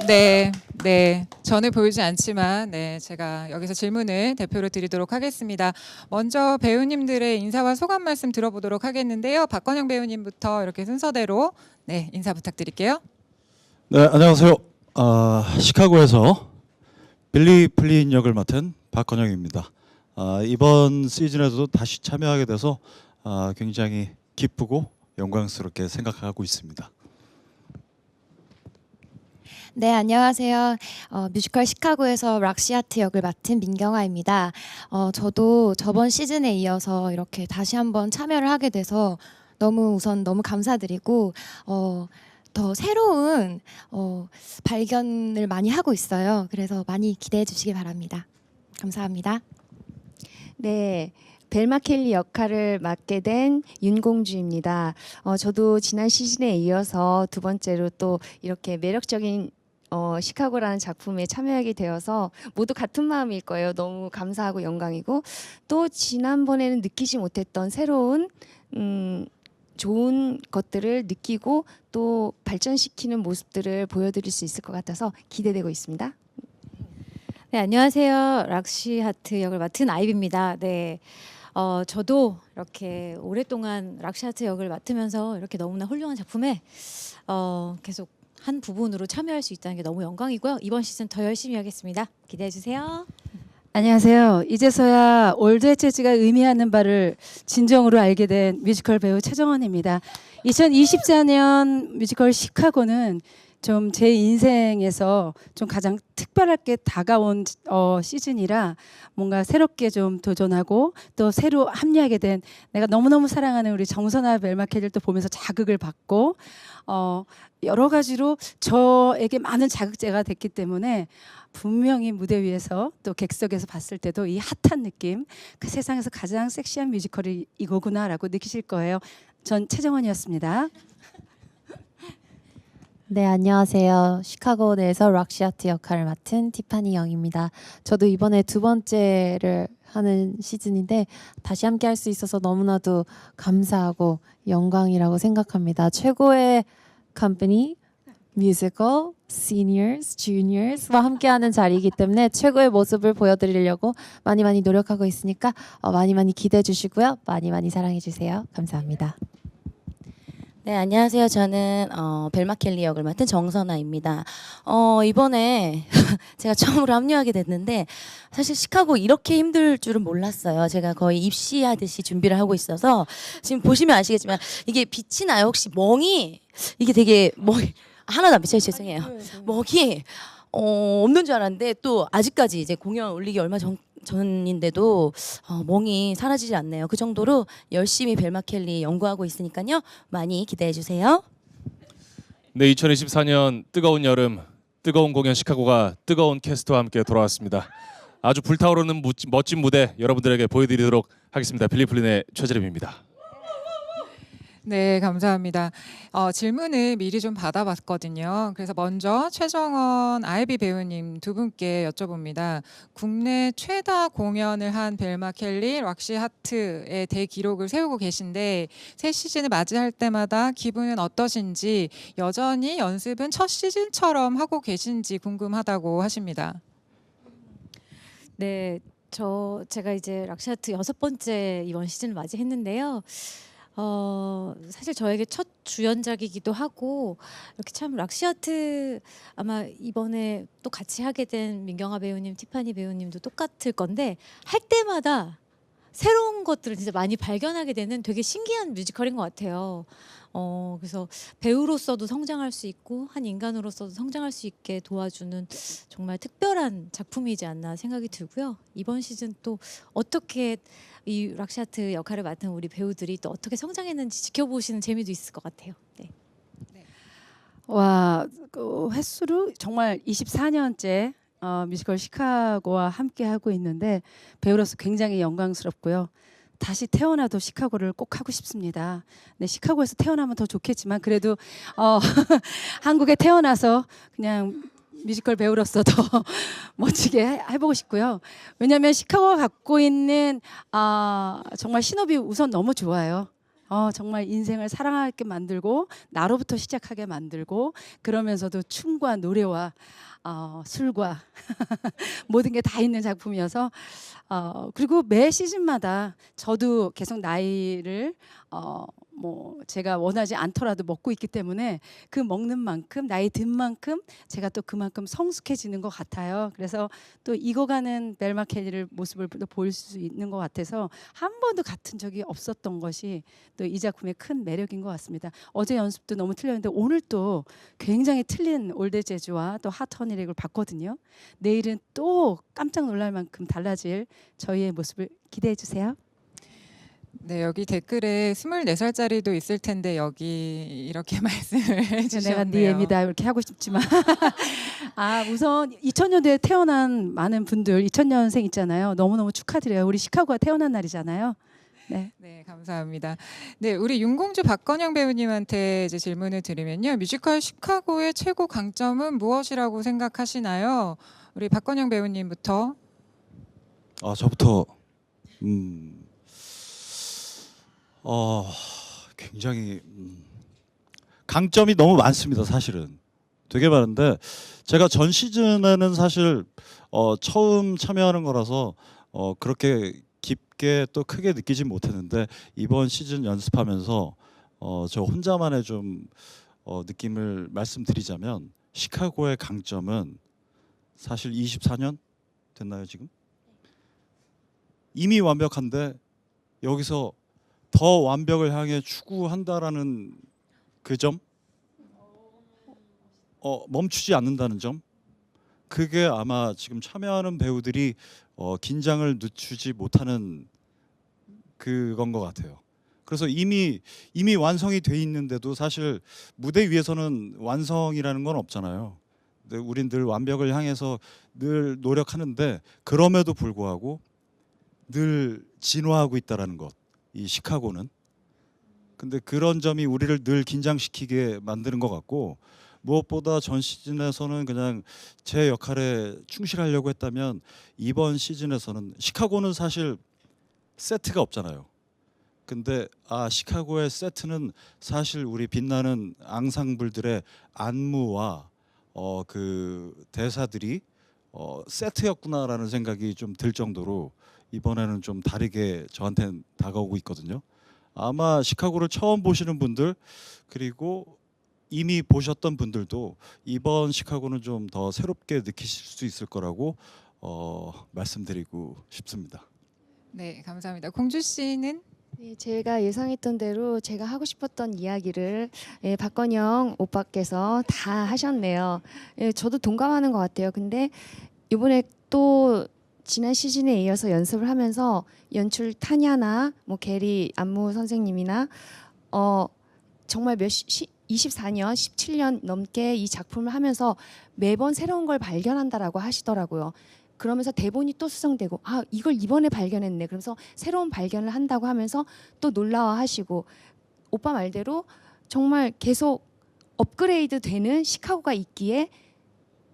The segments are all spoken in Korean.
네, 네. 저는 보이지 않지만, 네, 제가 여기서 질문을 대표로 드리도록 하겠습니다. 먼저 배우님들의 인사와 소감 말씀 들어보도록 하겠는데요. 박건영 배우님부터 이렇게 순서대로 네, 인사 부탁드릴게요. 네, 안녕하세요. 시카고에서 빌리 플린 역을 맡은 박건영입니다. 이번 시즌에도 다시 참여하게 돼서 굉장히 기쁘고 영광스럽게 생각하고 있습니다. 네, 안녕하세요. 뮤지컬 시카고에서 락시아트 역을 맡은 민경아입니다. 저도 저번 시즌에 이어서 이렇게 다시 한번 참여를 하게 돼서 우선 너무 감사드리고 더 새로운 발견을 많이 하고 있어요. 그래서 많이 기대해 주시기 바랍니다. 감사합니다. 네, 벨마 켈리 역할을 맡게 된 윤공주입니다. 저도 지난 시즌에 이어서 두 번째로 또 이렇게 매력적인 시카고라는 작품에 참여하게 되어서 모두 같은 마음일 거예요. 너무 감사하고 영광이고 또 지난번에는 느끼지 못했던 새로운 좋은 것들을 느끼고 또 발전시키는 모습들을 보여드릴 수 있을 것 같아서 기대되고 있습니다. 네, 안녕하세요. 락시 하트 역을 맡은 아이비입니다. 네, 저도 이렇게 오랫동안 락시 하트 역을 맡으면서 이렇게 너무나 훌륭한 작품에 계속 한 부분으로 참여할 수 있다는 게 너무 영광이고요. 이번 시즌 더 열심히 하겠습니다. 기대해 주세요. 안녕하세요. 이제서야 올드의 재즈가 의미하는 바를 진정으로 알게 된 뮤지컬 배우 최정원입니다. 2024년 뮤지컬 시카고는 좀 제 인생에서 좀 가장 특별하게 다가온 시즌이라 뭔가 새롭게 좀 도전하고 또 새로 합류하게 된 내가 너무너무 사랑하는 우리 정선아 벨마케를 또 보면서 자극을 받고 여러 가지로 저에게 많은 자극제가 됐기 때문에 분명히 무대 위에서 또 객석에서 봤을 때도 이 핫한 느낌, 그 세상에서 가장 섹시한 뮤지컬이 이거구나라고 느끼실 거예요. 전 최정원이었습니다. 네, 안녕하세요. 시카고 내에서 락시아트 역할을 맡은 티파니 영입니다. 저도 이번에 두 번째를 하는 시즌인데 다시 함께 할 수 있어서 너무나도 감사하고 영광이라고 생각합니다. 최고의 컴퍼니, 뮤지컬, 시니어스, 주니어스와 함께하는 자리이기 때문에 최고의 모습을 보여드리려고 많이 노력하고 있으니까 많이 기대해 주시고요. 많이 사랑해 주세요. 감사합니다. 네, 안녕하세요. 저는 벨마 켈리 역을 맡은 정선아입니다. 이번에 제가 처음으로 합류하게 됐는데 사실 시카고 이렇게 힘들 줄은 몰랐어요. 제가 거의 입시하듯이 준비를 하고 있어서 지금 보시면 아시겠지만 이게 빛이 나요. 혹시 멍이 이게 되게 멍이 하나도 안 비쳐요. 죄송해요. 멍이 없는 줄 알았는데 또 아직까지 이제 공연 올리기 얼마 전인데도 멍이 사라지지 않네요. 그 정도로 열심히 벨마 켈리 연구하고 있으니까요. 많이 기대해 주세요. 네, 2024년 뜨거운 여름, 뜨거운 공연 시카고가 뜨거운 캐스트와 함께 돌아왔습니다. 아주 불타오르는 멋진 무대 여러분들에게 보여드리도록 하겠습니다. 빌리 플린의 최재림입니다. 네, 감사합니다. 질문을 미리 좀 받아봤거든요. 그래서 먼저 최정원, 아이비 배우님 두 분께 여쭤봅니다. 국내 최다 공연을 한 벨마 켈리, 락시 하트의 대기록을 세우고 계신데 새 시즌을 맞이할 때마다 기분은 어떠신지, 여전히 연습은 첫 시즌처럼 하고 계신지 궁금하다고 하십니다. 네, 제가 이제 락시 하트 6번째 이번 시즌을 맞이했는데요. 사실 저에게 첫 주연작이기도 하고 이렇게 참 락시아트 아마 이번에 또 같이 하게 된 민경아 배우님, 티파니 배우님도 똑같을 건데 할 때마다 새로운 것들을 진짜 많이 발견하게 되는 되게 신기한 뮤지컬인 것 같아요. 그래서 배우로서도 성장할 수 있고 한 인간으로서도 성장할 수 있게 도와주는 정말 특별한 작품이지 않나 생각이 들고요. 이번 시즌 또 어떻게 이 락시아트 역할을 맡은 우리 배우들이 또 어떻게 성장했는지 지켜보시는 재미도 있을 것 같아요. 네. 와, 그 횟수로 정말 24년째 뮤지컬 시카고와 함께 하고 있는데 배우로서 굉장히 영광스럽고요. 다시 태어나도 시카고를 꼭 하고 싶습니다. 네, 시카고에서 태어나면 더 좋겠지만 그래도 한국에 태어나서 그냥 뮤지컬 배우로서 더 멋지게 해보고 싶고요. 왜냐하면 시카고가 갖고 있는 정말 신업이 우선 너무 좋아요. 정말 인생을 사랑하게 만들고 나로부터 시작하게 만들고 그러면서도 춤과 노래와 술과 모든 게 다 있는 작품이어서 그리고 매 시즌마다 저도 계속 나이를 뭐 제가 원하지 않더라도 먹고 있기 때문에 그 먹는 만큼 나이 든 만큼 제가 또 그만큼 성숙해지는 것 같아요. 그래서 또 익어가는 벨마 켈리를 모습을 또 볼 수 있는 것 같아서 한 번도 같은 적이 없었던 것이 또 이 작품의 큰 매력인 것 같습니다. 어제 연습도 너무 틀렸는데 오늘 또 굉장히 틀린 올드 재즈와 또 핫 허니렉을 봤거든요. 내일은 또 깜짝 놀랄 만큼 달라질 저희의 모습을 기대해 주세요. 네, 여기 댓글에 24살짜리도 있을 텐데 여기 이렇게 말씀을 해주셨네요. 내가 네 애입니다 이렇게 하고 싶지만 우선 2000년대에 태어난 많은 분들 2000년생 있잖아요. 너무너무 축하드려요. 우리 시카고가 태어난 날이잖아요. 네. 네, 감사합니다. 네, 우리 윤공주 박건영 배우님한테 이제 질문을 드리면요. 뮤지컬 시카고의 최고 강점은 무엇이라고 생각하시나요? 우리 박건영 배우님부터. 저부터 굉장히 강점이 너무 많습니다. 사실은 되게 많은데 제가 전 시즌에는 사실 처음 참여하는 거라서 그렇게 깊게 또 크게 느끼지 못했는데 이번 시즌 연습하면서 저 혼자만의 좀 느낌을 말씀드리자면 시카고의 강점은 사실 24년 됐나요 지금? 이미 완벽한데 여기서 더 완벽을 향해 추구한다라는 그 점, 멈추지 않는다는 점, 그게 아마 지금 참여하는 배우들이 긴장을 늦추지 못하는 그건 것 같아요. 그래서 이미 완성이 돼 있는데도 사실 무대 위에서는 완성이라는 건 없잖아요. 근데 우린 늘 완벽을 향해서 늘 노력하는데 그럼에도 불구하고 늘 진화하고 있다라는 것. 이 시카고는. 근데 그런 점이 우리를 늘 긴장시키게 만드는 것 같고 무엇보다 전 시즌에서는 그냥 제 역할에 충실하려고 했다면 이번 시즌에서는 시카고는 사실 세트가 없잖아요. 근데 시카고의 세트는 사실 우리 빛나는 앙상블들의 안무와 그 대사들이 세트였구나라는 생각이 좀 들 정도로 이번에는 좀 다르게 저한테는 다가오고 있거든요. 아마 시카고를 처음 보시는 분들 그리고 이미 보셨던 분들도 이번 시카고는 좀 더 새롭게 느끼실 수 있을 거라고 말씀드리고 싶습니다. 네, 감사합니다. 공주 씨는? 네, 제가 예상했던 대로 제가 하고 싶었던 이야기를 박건영 오빠께서 다 하셨네요. 저도 동감하는 것 같아요. 근데 이번에 또 지난 시즌에 이어서 연습을 하면서 연출 타냐나 뭐 게리 안무 선생님이나 정말 24년, 17년 넘게 이 작품을 하면서 매번 새로운 걸 발견한다라고 하시더라고요. 그러면서 대본이 또 수정되고 이걸 이번에 발견했네. 그러면서 새로운 발견을 한다고 하면서 또 놀라워하시고 오빠 말대로 정말 계속 업그레이드 되는 시카고가 있기에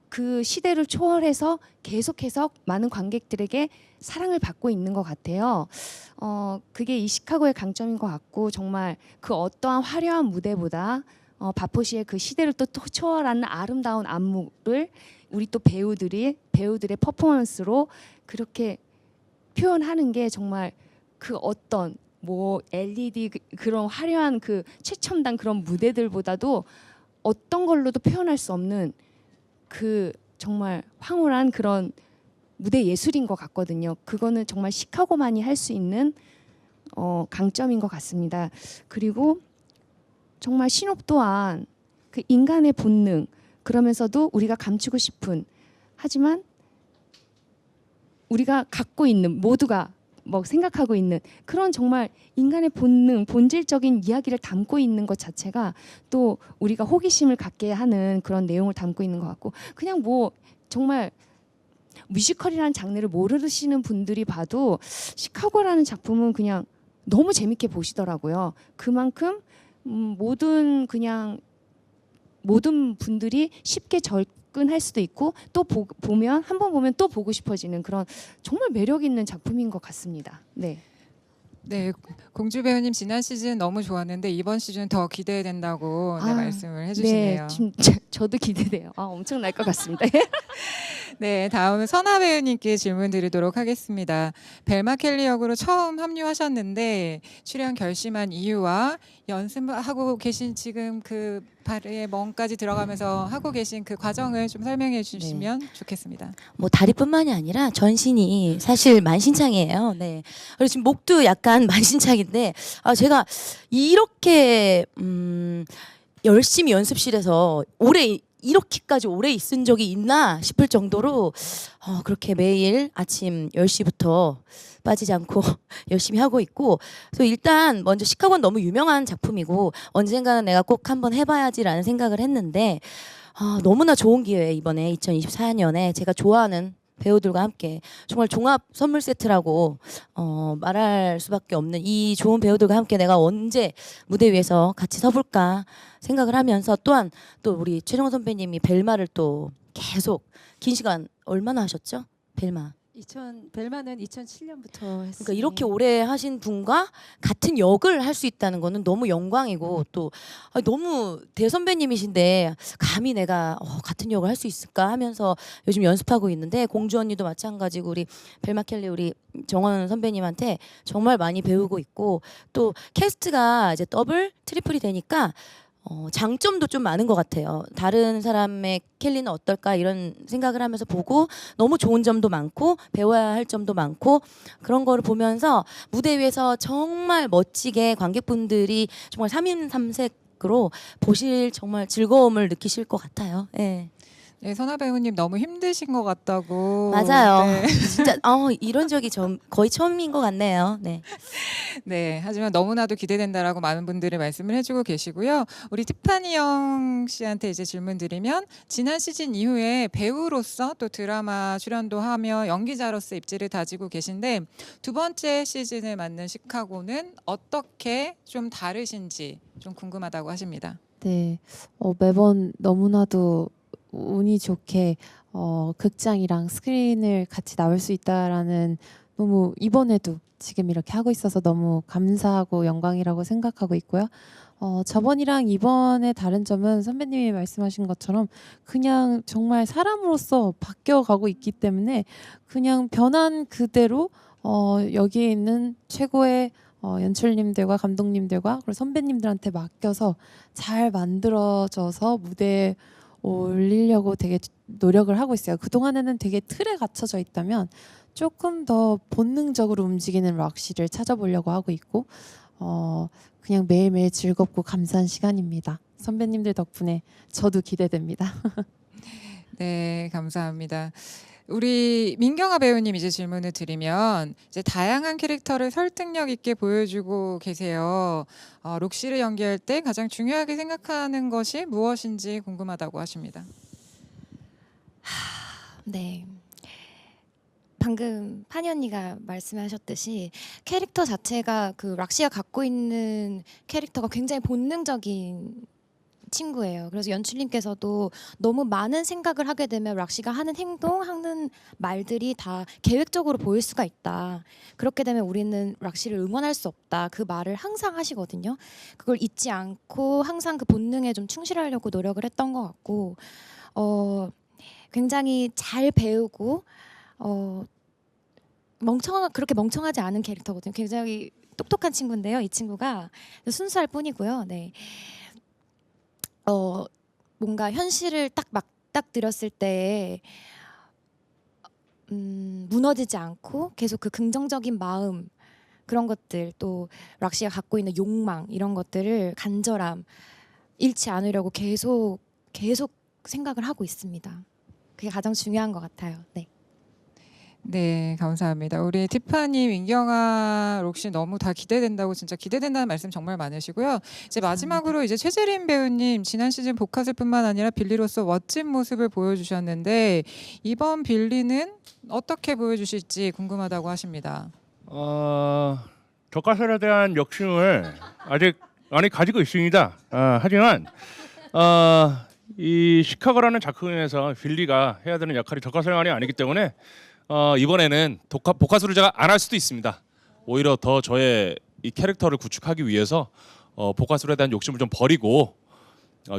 그 시대를 초월해서 계속해서 많은 관객들에게 사랑을 받고 있는 것 같아요. 그게 이 시카고의 강점인 것 같고 정말 그 어떠한 화려한 무대보다 바포시의 그 시대를 또 초월하는 아름다운 안무를 우리 또 배우들의 퍼포먼스로 그렇게 표현하는 게 정말 그 어떤 뭐 LED 그런 화려한 그 최첨단 그런 무대들보다도 어떤 걸로도 표현할 수 없는 그 정말 황홀한 그런 무대 예술인 것 같거든요. 그거는 정말 시카고만이 할 수 있는 강점인 것 같습니다. 그리고 정말 신업 또한 그 인간의 본능 그러면서도 우리가 감추고 싶은 하지만 우리가 갖고 있는 모두가 뭐 생각하고 있는 그런 정말 인간의 본능, 본질적인 이야기를 담고 있는 것 자체가 또 우리가 호기심을 갖게 하는 그런 내용을 담고 있는 것 같고 그냥 뭐 정말 뮤지컬이라는 장르를 모르시는 분들이 봐도 시카고라는 작품은 그냥 너무 재밌게 보시더라고요. 그만큼 모든 분들이 쉽게 접근할 수도 있고 또 보면 한 번 보면 또 보고 싶어지는 그런 정말 매력 있는 작품인 것 같습니다. 네. 네, 공주 배우님 지난 시즌 너무 좋았는데 이번 시즌 더 기대된다고 네, 아, 말씀을 해주시네요. 저도 기대돼요. 엄청날 것 같습니다. 네, 다음은 선아 배우님께 질문 드리도록 하겠습니다. 벨마 켈리 역으로 처음 합류하셨는데 출연 결심한 이유와 연습하고 계신 지금 그 발의 멍까지 들어가면서 하고 계신 그 과정을 좀 설명해 주시면 좋겠습니다. 뭐 다리뿐만이 아니라 전신이 사실 만신창이에요. 네. 그리고 지금 목도 약간 만신창인데 제가 이렇게 열심히 연습실에서 이렇게까지 오래 있은 적이 있나 싶을 정도로 그렇게 매일 아침 10시부터 빠지지 않고 열심히 하고 있고, 그래서 일단 먼저 시카고는 너무 유명한 작품이고 언젠가는 내가 꼭 한번 해봐야지라는 생각을 했는데 너무나 좋은 기회에 이번에 2024년에 제가 좋아하는 배우들과 함께 정말 종합 선물 세트라고 말할 수밖에 없는 이 좋은 배우들과 함께 내가 언제 무대 위에서 같이 서볼까 생각을 하면서, 또한 또 우리 최정원 선배님이 벨마를 또 계속 긴 시간 얼마나 하셨죠? 벨마는 2007년부터 했어요. 그러니까 이렇게 오래 하신 분과 같은 역을 할 수 있다는 거는 너무 영광이고, 또 너무 대선배님이신데 감히 내가 같은 역을 할 수 있을까 하면서 요즘 연습하고 있는데, 공주 언니도 마찬가지고 우리 벨마 켈리 우리 정원 선배님한테 정말 많이 배우고 있고, 또 캐스트가 이제 더블 트리플이 되니까 장점도 좀 많은 것 같아요. 다른 사람의 켈리는 어떨까 이런 생각을 하면서 보고, 너무 좋은 점도 많고 배워야 할 점도 많고, 그런 거를 보면서 무대 위에서 정말 멋지게 관객분들이 정말 3인 3색으로 보실 정말 즐거움을 느끼실 것 같아요. 네. 네, 선아 배우님 너무 힘드신 것 같다고. 맞아요. 네. 진짜 이런 적이 거의 처음인 것 같네요. 네. 네, 하지만 너무나도 기대된다라고 많은 분들이 말씀을 해주고 계시고요. 우리 티파니 영 씨한테 이제 질문 드리면, 지난 시즌 이후에 배우로서 또 드라마 출연도 하며 연기자로서 입지를 다지고 계신데, 두 번째 시즌을 맞는 시카고는 어떻게 좀 다르신지 좀 궁금하다고 하십니다. 네, 매번 너무나도 운이 좋게 극장이랑 스크린을 같이 나올 수 있다라는, 너무 이번에도 지금 이렇게 하고 있어서 너무 감사하고 영광이라고 생각하고 있고요. 저번이랑 이번에 다른 점은 선배님이 말씀하신 것처럼 그냥 정말 사람으로서 바뀌어가고 있기 때문에 그냥 변한 그대로 여기에 있는 최고의 연출님들과 감독님들과 그리고 선배님들한테 맡겨서 잘 만들어져서 무대에 올리려고 되게 노력을 하고 있어요. 그동안에는 되게 틀에 갇혀져 있다면 조금 더 본능적으로 움직이는 락시를 찾아보려고 하고 있고, 그냥 매일매일 즐겁고 감사한 시간입니다. 선배님들 덕분에 저도 기대됩니다. 네, 감사합니다. 우리 민경아 배우님 이제 질문을 드리면, 이제 다양한 캐릭터를 설득력 있게 보여주고 계세요. 록시를 연기할 때 가장 중요하게 생각하는 것이 무엇인지 궁금하다고 하십니다. 네. 방금 파니 언니가 말씀하셨듯이 캐릭터 자체가 그 락시가 갖고 있는 캐릭터가 굉장히 본능적인 친구예요. 그래서 연출님께서도 너무 많은 생각을 하게 되면 락시가 하는 행동, 하는 말들이 다 계획적으로 보일 수가 있다. 그렇게 되면 우리는 락시를 응원할 수 없다. 그 말을 항상 하시거든요. 그걸 잊지 않고 항상 그 본능에 좀 충실하려고 노력을 했던 것 같고, 굉장히 잘 배우고 그렇게 멍청하지 않은 캐릭터거든요. 굉장히 똑똑한 친구인데요. 이 친구가 순수할 뿐이고요. 네. 뭔가 현실을 딱 맞닥뜨렸을 때 무너지지 않고 계속 그 긍정적인 마음, 그런 것들, 또 락시가 갖고 있는 욕망, 이런 것들을 간절함 잃지 않으려고 계속 생각을 하고 있습니다. 그게 가장 중요한 것 같아요. 네. 네, 감사합니다. 우리 티파니, 민경아, 록시 너무 다 기대된다고, 진짜 기대된다는 말씀 정말 많으시고요. 이제 마지막으로 이제 최재림 배우님, 지난 시즌 보카슬뿐만 아니라 빌리로서 멋진 모습을 보여주셨는데, 이번 빌리는 어떻게 보여주실지 궁금하다고 하십니다. 덕가설에 대한 욕심을 아직 많이 가지고 있습니다. 하지만 이 시카고라는 작품에서 빌리가 해야 되는 역할이 덕가설만이 아니기 때문에 이번에는 보카스를 제가 안 할 수도 있습니다. 오히려 더 저의 이 캐릭터를 구축하기 위해서 보카술에 대한 욕심을 좀 버리고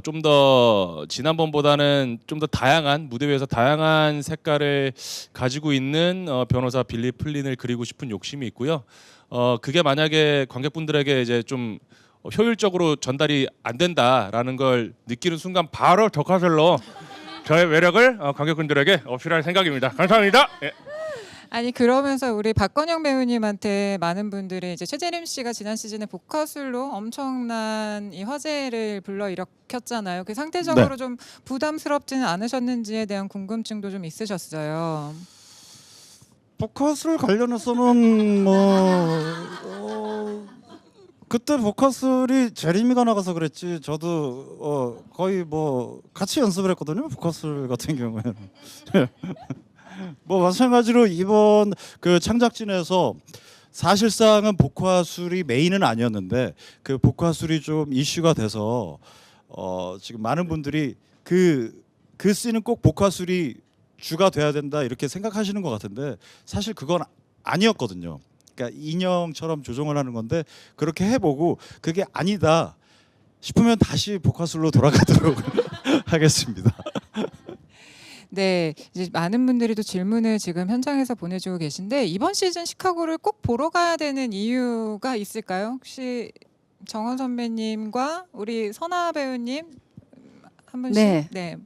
좀 더 지난번보다는 좀 더 다양한 무대 위에서 다양한 색깔을 가지고 있는 변호사 빌리 플린을 그리고 싶은 욕심이 있고요. 그게 만약에 관객분들에게 이제 좀 효율적으로 전달이 안 된다라는 걸 느끼는 순간 바로 덕화술로 저의 매력을 관객분들에게 어필할 생각입니다. 감사합니다. 예. 아니 그러면서 우리 박건영 배우님한테 많은 분들이 이제 최재림 씨가 지난 시즌에 복화술로 엄청난 이 화제를 불러일으켰잖아요. 그 상대적으로 네. 좀 부담스럽지는 않으셨는지에 대한 궁금증도 좀 있으셨어요. 복화술 관련해서는 그때 복화술이 제리미가 나가서 그랬지 저도 거의 같이 연습을 했거든요. 복화술 같은 경우에는 마찬가지로 이번 그 창작진에서 사실상은 복화술이 메인은 아니었는데 그 복화술이 좀 이슈가 돼서 지금 많은 분들이 그 씬은 꼭 복화술이 주가 돼야 된다 이렇게 생각하시는 것 같은데 사실 그건 아니었거든요. 그러니까 인형처럼 조정을 하는 건데 그렇게 해보고 그게 아니다 싶으면 다시 복화술로 돌아가도록 하겠습니다. 네, 이제 많은 분들이 또 질문을 지금 현장에서 보내주고 계신데 이번 시즌 시카고를 꼭 보러 가야 되는 이유가 있을까요? 혹시 정원 선배님과 우리 선아 배우님 한 분씩. 네. 네.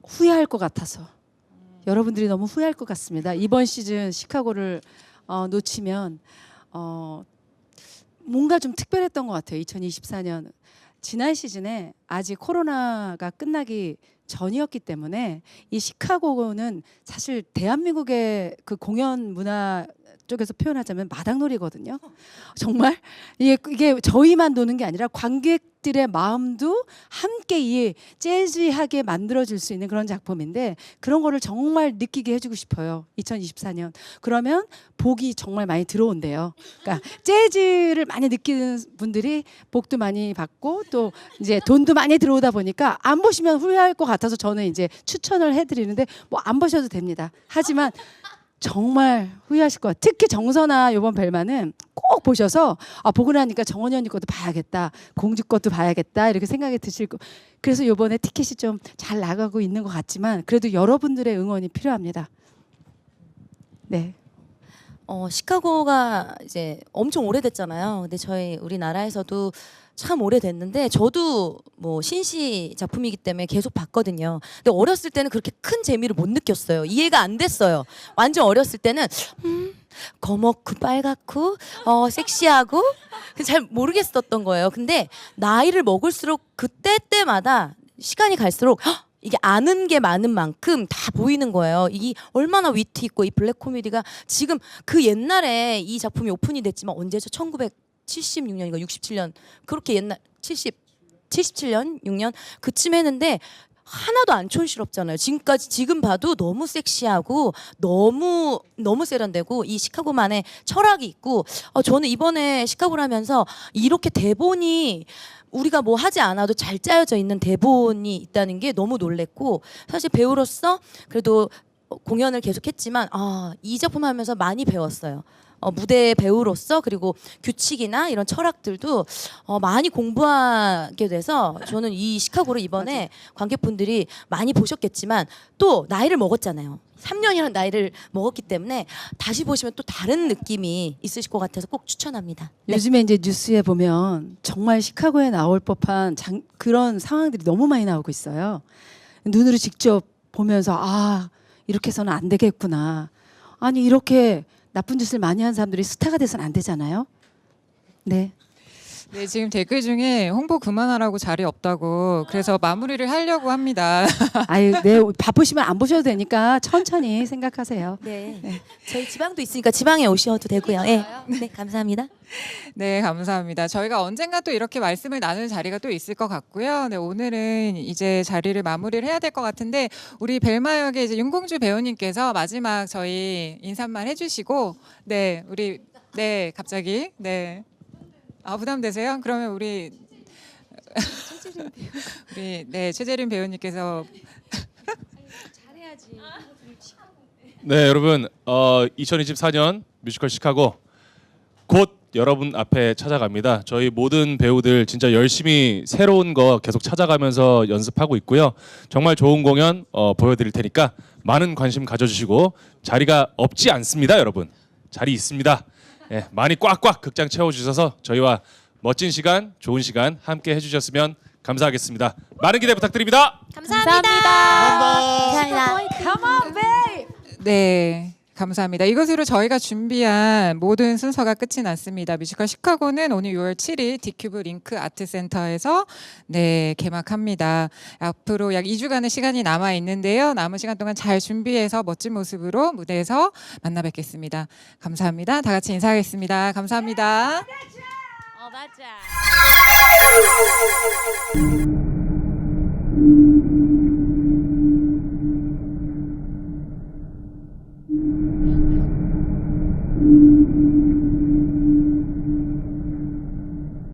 후회할 것 같아서 여러분들이 너무 후회할 것 같습니다. 이번 시즌 시카고를 놓치면 뭔가 좀 특별했던 것 같아요. 2024년 지난 시즌에 아직 코로나가 끝나기 전이었기 때문에 이 시카고는 사실 대한민국의 그 공연 문화 쪽에서 표현하자면 마당놀이거든요. 정말 이게 저희만 노는 게 아니라 관객들의 마음도 함께 이 재즈하게 만들어줄 수 있는 그런 작품인데 그런 거를 정말 느끼게 해주고 싶어요. 2024년. 그러면 복이 정말 많이 들어온대요. 그러니까 재즈를 많이 느끼는 분들이 복도 많이 받고 또 이제 돈도 많이 들어오다 보니까 안 보시면 후회할 것 같아서 저는 이제 추천을 해드리는데 뭐 안 보셔도 됩니다. 하지만 정말 후회하실 것 같아요. 특히 정선아 이번 벨마는 꼭 보셔서 보고 나니까 정원이 언니 것도 봐야겠다. 공주 것도 봐야겠다. 이렇게 생각이 드실 거. 그래서 이번에 티켓이 좀 잘 나가고 있는 것 같지만 그래도 여러분들의 응원이 필요합니다. 네. 시카고가 이제 엄청 오래됐잖아요. 근데 저희 우리나라에서도 참 오래됐는데 저도 뭐 신시 작품이기 때문에 계속 봤거든요. 근데 어렸을 때는 그렇게 큰 재미를 못 느꼈어요. 이해가 안 됐어요. 완전 어렸을 때는 검었고 빨갛고 섹시하고 잘 모르겠었던 거예요. 근데 나이를 먹을수록 그때마다 시간이 갈수록 이게 아는 게 많은 만큼 다 보이는 거예요. 이 얼마나 위트 있고 이 블랙 코미디가 지금 그 옛날에 이 작품이 오픈이 됐지만 언제죠? 1976년인가 67년 그렇게 옛날 77년 6년 그쯤 했는데 하나도 안 촌스럽잖아요. 지금 봐도 너무 섹시하고 너무 세련되고 이 시카고만의 철학이 있고 저는 이번에 시카고를 하면서 이렇게 대본이 우리가 뭐 하지 않아도 잘 짜여져 있는 대본이 있다는 게 너무 놀랬고 사실 배우로서 그래도 공연을 계속했지만 이 작품 하면서 많이 배웠어요. 무대 배우로서 그리고 규칙이나 이런 철학들도 많이 공부하게 돼서 저는 이 시카고를 이번에 관객분들이 많이 보셨겠지만 또 나이를 먹었잖아요. 3년이라는 나이를 먹었기 때문에 다시 보시면 또 다른 느낌이 있으실 것 같아서 꼭 추천합니다. 네. 요즘에 이제 뉴스에 보면 정말 시카고에 나올 법한 그런 상황들이 너무 많이 나오고 있어요. 눈으로 직접 보면서 이렇게 해서는 안 되겠구나. 아니 이렇게 나쁜 짓을 많이 한 사람들이 스타가 돼서는 안 되잖아요. 네. 네, 지금 댓글 중에 홍보 그만하라고 자리 없다고 그래서 마무리를 하려고 합니다. 네, 바쁘시면 안 보셔도 되니까 천천히 생각하세요. 네. 저희 지방도 있으니까 지방에 오셔도 되고요. 네, 감사합니다. 네, 감사합니다. 저희가 언젠가 또 이렇게 말씀을 나누는 자리가 또 있을 것 같고요. 네, 오늘은 이제 자리를 마무리를 해야 될 것 같은데 우리 벨마 역의 이제 윤공주 배우님께서 마지막 저희 인사말 해주시고 갑자기 부담되세요? 그러면 우리 최재림 배우님께서 잘해야지. 네, 여러분 2024년 뮤지컬 시카고 곧 여러분 앞에 찾아갑니다. 저희 모든 배우들 진짜 열심히 새로운 거 계속 찾아가면서 연습하고 있고요. 정말 좋은 공연 보여드릴 테니까 많은 관심 가져주시고 자리가 없지 않습니다, 여러분. 자리 있습니다. 예, 많이 꽉꽉 극장 채워주셔서 저희와 멋진 시간, 좋은 시간 함께 해주셨으면 감사하겠습니다. 많은 기대 부탁드립니다. 네. 감사합니다. 이것으로 저희가 준비한 모든 순서가 끝이 났습니다. 뮤지컬 시카고는 오늘 6월 7일 디큐브 링크 아트센터에서 개막합니다. 앞으로 약 2주간의 시간이 남아 있는데요. 남은 시간 동안 잘 준비해서 멋진 모습으로 무대에서 만나 뵙겠습니다. 감사합니다. 다 같이 인사하겠습니다. 감사합니다. 맞아.